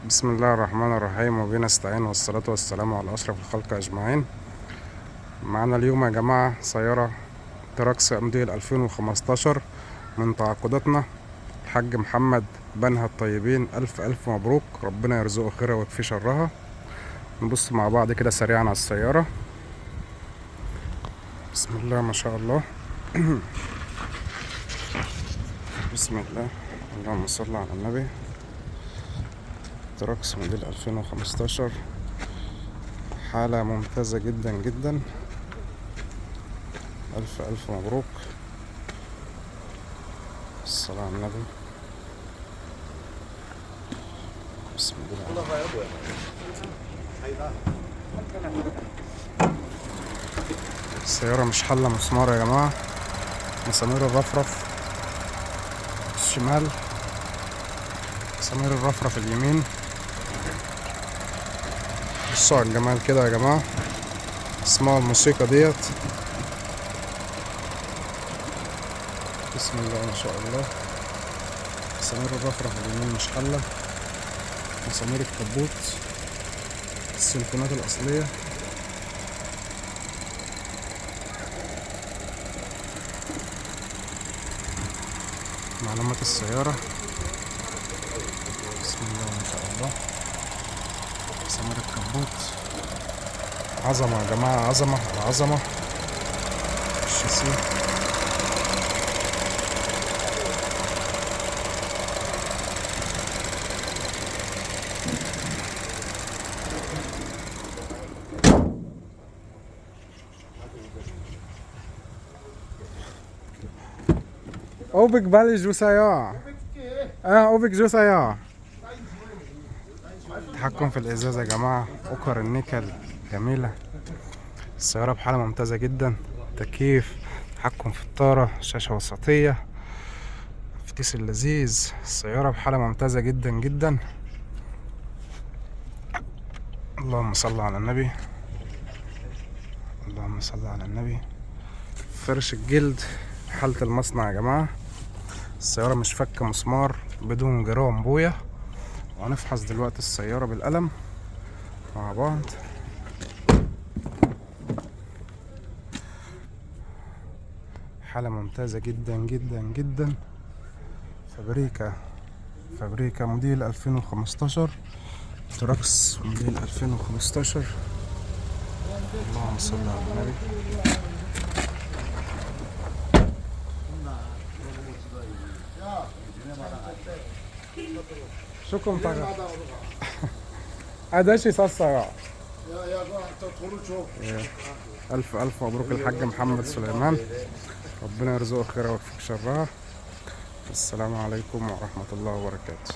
بسم الله الرحمن الرحيم، وبنا نستعين، والصلاة والسلام على أشرف الخلق أجمعين. معنا اليوم يا جماعة سيارة تراكس موديل 2015 من تعاقداتنا الحاج محمد بنها الطيبين. ألف مبروك، ربنا يرزقه خيرها ويكفي شرها. نبص مع بعض كده سريعا على السيارة. بسم الله ما شاء الله. بسم الله، اللهم صل على النبي. تراكس موديل 2015، حالة ممتازة جدا جدا. ألف مبروك. الصلاة على النبي. بسم الله. السيارة مش حلة مسمار يا جماعة، مسامير الرفرف الشمال، مسامير الرفرف اليمين. بصوا على الجمال كده يا جماعة، اسمعوا الموسيقى ديت. بسم الله ما شاء الله. مسامير الرفرف اليمين مش حلة، مسامير الكبوت السلفونات الأصلية. معلومات السيارة. بسم الله ما شاء الله. مسامير الكبوت عظمة يا جماعة، عظمة عظمة. الشاسيه اوبك بالي جوسايا. اوبك جوسايا. تحكم في الازازة يا جماعة، اوكر النيكل جميلة. السيارة بحالة ممتازة جدا. تكييف، تحكم في الطارة، شاشة وسطية، فتيس اللذيذ. السيارة بحالة ممتازة جدا جدا. اللهم صل على النبي، اللهم صل على النبي. فرش الجلد حالة المصنع يا جماعة. السيارة مش فك مسمار، بدون جرام بويا. وهنفحص دلوقتي السيارة بالقلم مع بعض. حالة ممتازة جدا جدا جدا. فابريكا موديل 2015، تراكس موديل 2015. اللهم صل على النبي. شكرا طبعا. اداشي صاصة. ألف مبروك الحاج محمد سليمان، ربنا يرزقه خيرها ويكفيك شرها. السلام عليكم ورحمة الله وبركاته.